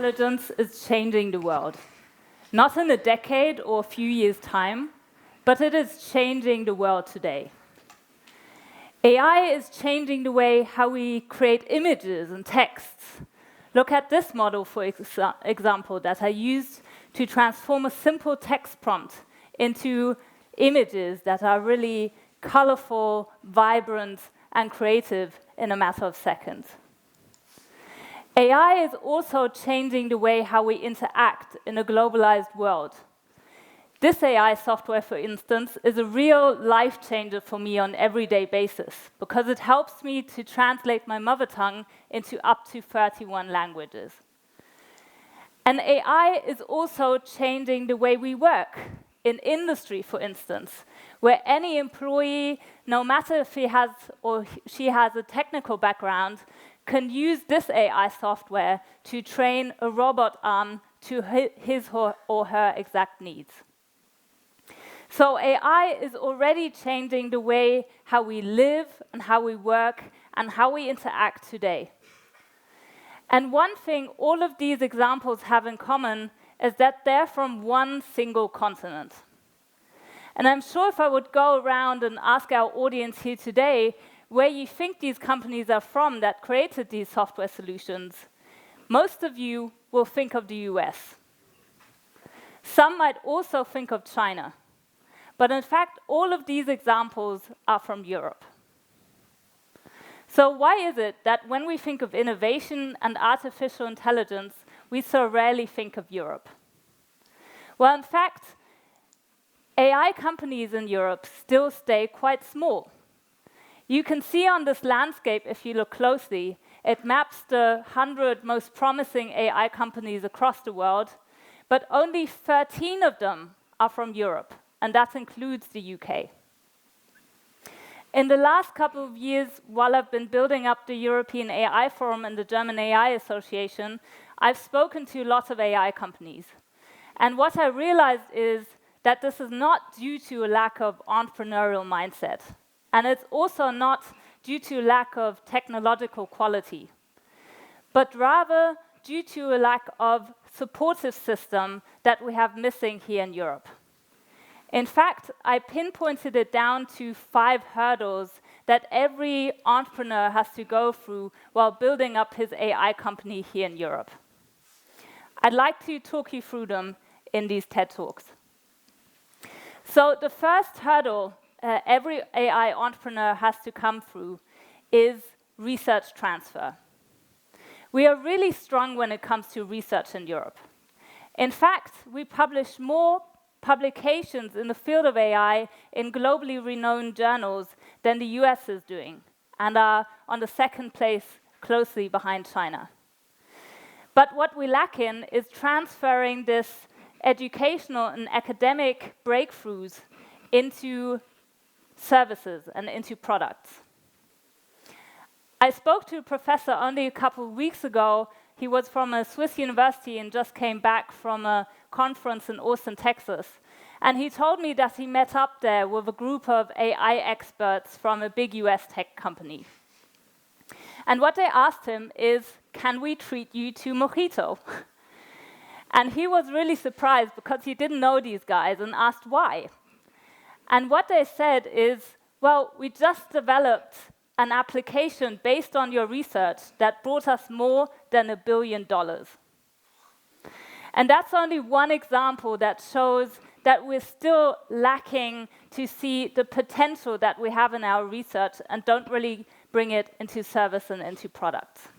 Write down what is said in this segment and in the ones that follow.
intelligence is changing the world. Not in a decade or a few years' time, but it is changing the world today. AI is changing the way how we create images and texts. Look at this model, for example, that I used to transform a simple text prompt into images that are really colorful, vibrant, and creative in a matter of seconds. AI is also changing the way how we interact in a globalized world. This AI software, for instance, is a real life changer for me on an everyday basis because it helps me to translate my mother tongue into up to 31 languages. And AI is also changing the way we work in industry, for instance, where any employee, no matter if he has or she has a technical background, can use this AI software to train a robot arm to his or her exact needs. So AI is already changing the way how we live and how we work and how we interact today. And one thing all of these examples have in common is that they're from one single continent. And I'm sure if I would go around and ask our audience here today where you think these companies are from that created these software solutions, most of you will think of the US. Some might also think of China. But in fact, all of these examples are from Europe. So why is it that when we think of innovation and artificial intelligence, we so rarely think of Europe? Well, in fact, AI companies in Europe still stay quite small. You can see on this landscape, if you look closely, it maps the 100 most promising AI companies across the world, but only 13 of them are from Europe. And that includes the UK. In the last couple of years, while I've been building up the European AI Forum and the German AI Association, I've spoken to lots of AI companies. And what I realized is that this is not due to a lack of entrepreneurial mindset. And it's also not due to a lack of technological quality, but rather due to a lack of supportive system that we have missing here in Europe. In fact, I pinpointed it down to 5 hurdles that every entrepreneur has to go through while building up his AI company here in Europe. I'd like to talk you through them in these TED Talks. So the first hurdle every AI entrepreneur has to come through is research transfer. We are really strong when it comes to research in Europe. In fact, we publish more publications in the field of AI in globally renowned journals than the US is doing, and are on the second place closely behind China. But what we lack in is transferring this educational and academic breakthroughs into services and into products. I spoke to a professor only a couple of weeks ago. He was from a Swiss university and just came back from a conference in Austin, Texas. And he told me that he met up there with a group of AI experts from a big US tech company. And what they asked him is, can we treat you to mojito? And he was really surprised because he didn't know these guys and asked why. And what they said is, well, we just developed an application based on your research that brought us more than $1 billion. And that's only one example that shows that we're still lacking to see the potential that we have in our research and don't really bring it into service and into products.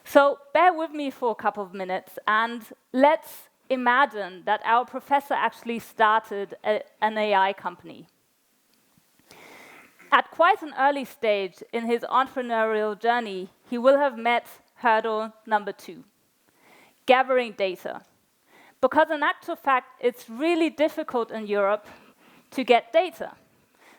So bear with me for a couple of minutes and let's imagine that our professor actually started an AI company. At quite an early stage in his entrepreneurial journey, he will have met hurdle number 2, gathering data. Because in actual fact, it's really difficult in Europe to get data.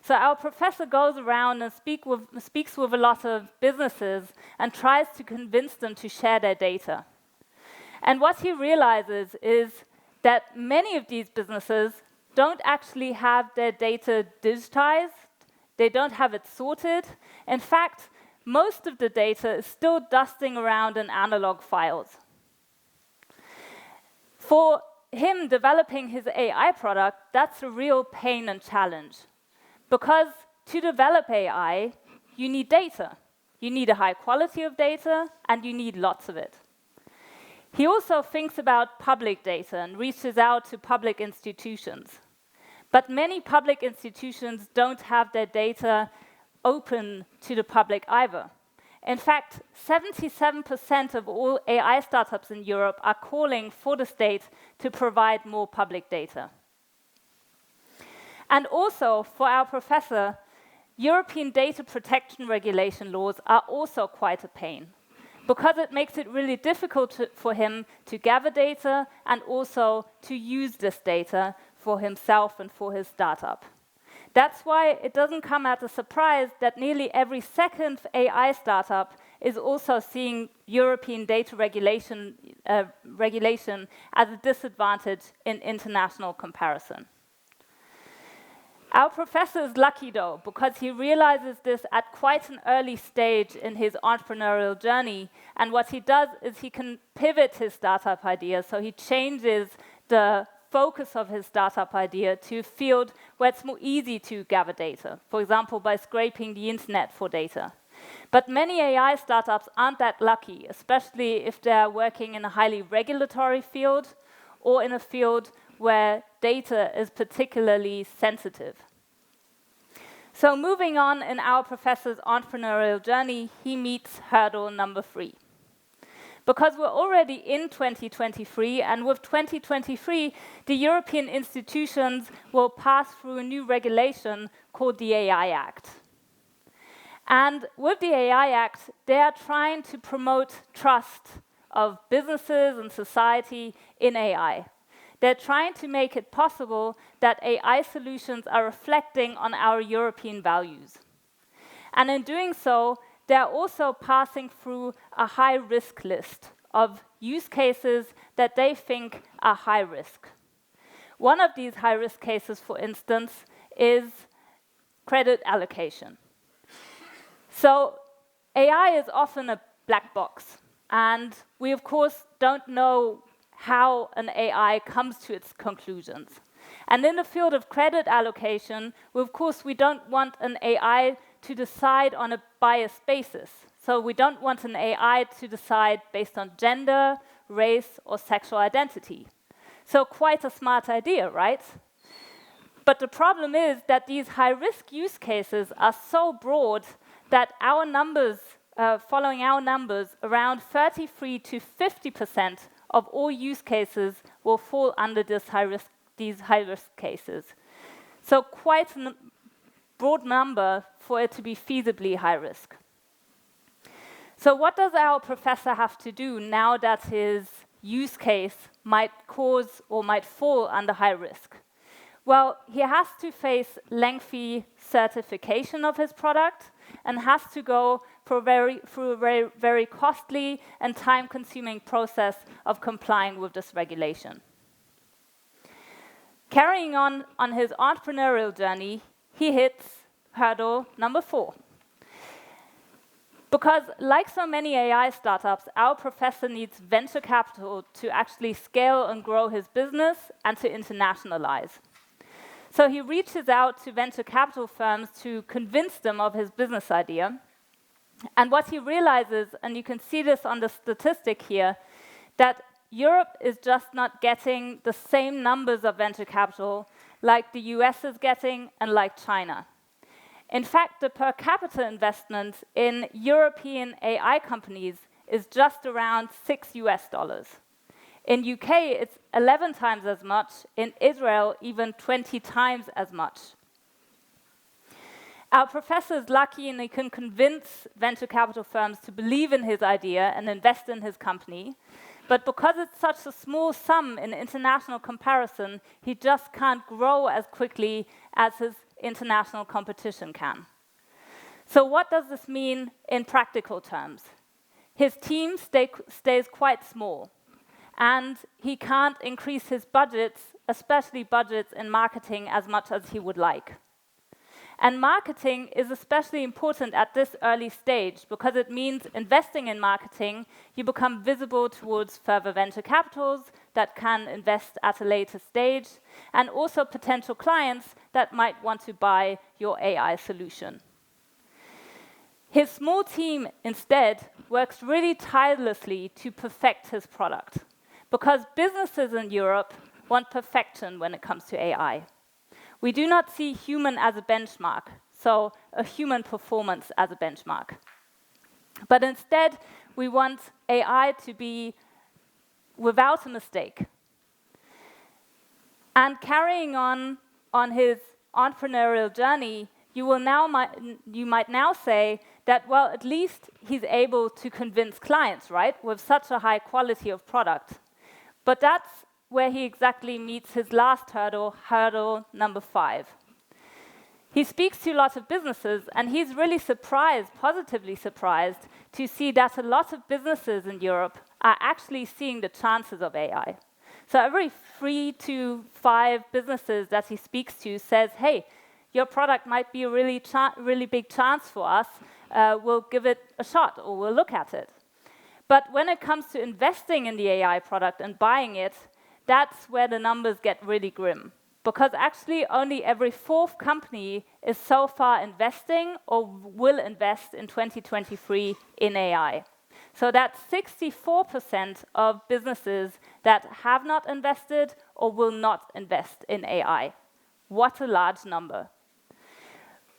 So our professor goes around and speaks with a lot of businesses and tries to convince them to share their data. And what he realizes is that many of these businesses don't actually have their data digitized. They don't have it sorted. In fact, most of the data is still dusting around in analog files. For him, developing his AI product, that's a real pain and challenge. Because to develop AI, you need data. You need a high quality of data, and you need lots of it. He also thinks about public data and reaches out to public institutions. But many public institutions don't have their data open to the public either. In fact, 77% of all AI startups in Europe are calling for the state to provide more public data. And also, for our professor, European data protection regulation laws are also quite a pain, because it makes it really difficult for him to gather data and also to use this data for himself and for his startup. That's why it doesn't come as a surprise that nearly every second AI startup is also seeing European data regulation as a disadvantage in international comparison. Our professor is lucky, though, because he realizes this at quite an early stage in his entrepreneurial journey. And what he does is he can pivot his startup idea, so he changes the focus of his startup idea to a field where it's more easy to gather data, for example, by scraping the internet for data. But many AI startups aren't that lucky, especially if they're working in a highly regulatory field or in a field where data is particularly sensitive. So moving on in our professor's entrepreneurial journey, he meets hurdle number 3. Because we're already in 2023, and with 2023, the European institutions will pass through a new regulation called the AI Act. And with the AI Act, they are trying to promote trust of businesses and society in AI. They're trying to make it possible that AI solutions are reflecting on our European values. And in doing so, they're also passing through a high-risk list of use cases that they think are high risk. One of these high-risk cases, for instance, is credit allocation. So AI is often a black box, and we, of course, don't know how an AI comes to its conclusions. And in the field of credit allocation, of course, we don't want an AI to decide on a biased basis. So we don't want an AI to decide based on gender, race, or sexual identity. So quite a smart idea, right? But the problem is that these high-risk use cases are so broad that our numbers, following our numbers, around 33 to 50% of all use cases will fall under these high-risk cases. So quite a broad number for it to be feasibly high risk. So what does our professor have to do now that his use case might cause or might fall under high risk? Well, he has to face lengthy certification of his product and has to go through a very costly and time-consuming process of complying with this regulation. Carrying on his entrepreneurial journey, he hits hurdle number 4. Because like so many AI startups, our professor needs venture capital to actually scale and grow his business and to internationalize. So he reaches out to venture capital firms to convince them of his business idea. And what he realizes, and you can see this on the statistic here, that Europe is just not getting the same numbers of venture capital like the US is getting and like China. In fact, the per capita investment in European AI companies is just around $6. In UK, it's 11 times as much. In Israel, even 20 times as much. Our professor is lucky and he can convince venture capital firms to believe in his idea and invest in his company. But because it's such a small sum in international comparison, he just can't grow as quickly as his international competition can. So what does this mean in practical terms? His team stays quite small, and he can't increase his budgets, especially budgets in marketing, as much as he would like. And marketing is especially important at this early stage because it means investing in marketing, you become visible towards further venture capitals, that can invest at a later stage, and also potential clients that might want to buy your AI solution. His small team instead works really tirelessly to perfect his product, because businesses in Europe want perfection when it comes to AI. We do not see human as a benchmark, so a human performance as a benchmark. But instead, we want AI to be without a mistake. And carrying on his entrepreneurial journey, you might now say that, well, at least he's able to convince clients, right, with such a high quality of product. But that's where he exactly meets his last hurdle number 5. He speaks to a lot of businesses, and he's really surprised, positively surprised, to see that a lot of businesses in Europe are actually seeing the chances of AI. So every 3 to 5 businesses that he speaks to says, hey, your product might be a really big chance for us. We'll give it a shot, or we'll look at it. But when it comes to investing in the AI product and buying it, that's where the numbers get really grim. Because actually only every 4th company is so far investing or will invest in 2023 in AI. So that's 64% of businesses that have not invested or will not invest in AI. What a large number.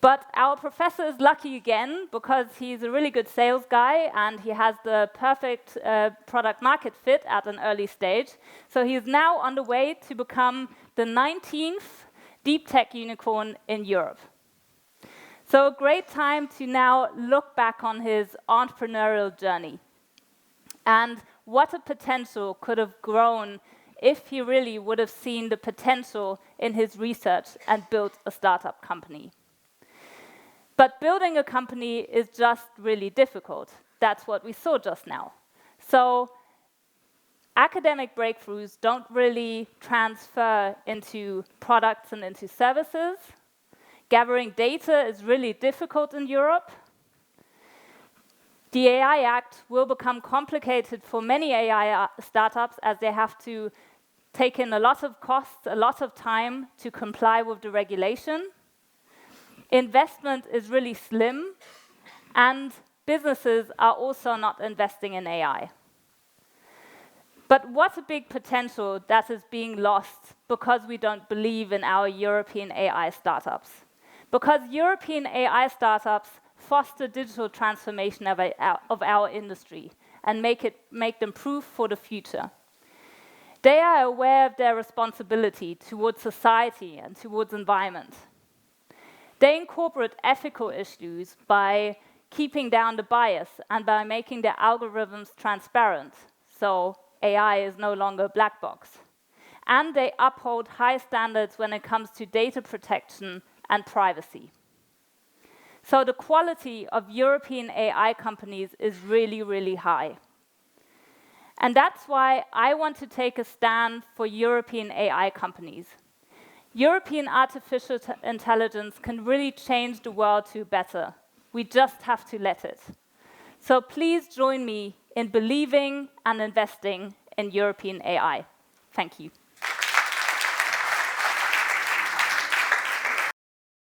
But our professor is lucky again, because he's a really good sales guy and he has the perfect product market fit at an early stage. So he is now on the way to become the 19th deep tech unicorn in Europe. So a great time to now look back on his entrepreneurial journey. And what a potential could have grown if he really would have seen the potential in his research and built a startup company. But building a company is just really difficult. That's what we saw just now. So academic breakthroughs don't really transfer into products and into services. Gathering data is really difficult in Europe. The AI Act will become complicated for many AI startups, as they have to take in a lot of costs, a lot of time to comply with the regulation. Investment is really slim, and businesses are also not investing in AI. But what a big potential that is being lost because we don't believe in our European AI startups. Because European AI startups foster digital transformation of our industry and make them proof for the future. They are aware of their responsibility towards society and towards environment. They incorporate ethical issues by keeping down the bias and by making their algorithms transparent, so AI is no longer a black box. And they uphold high standards when it comes to data protection and privacy. So the quality of European AI companies is really, really high. And that's why I want to take a stand for European AI companies. European artificial intelligence can really change the world to better. We just have to let it. So please join me in believing and investing in European AI. Thank you.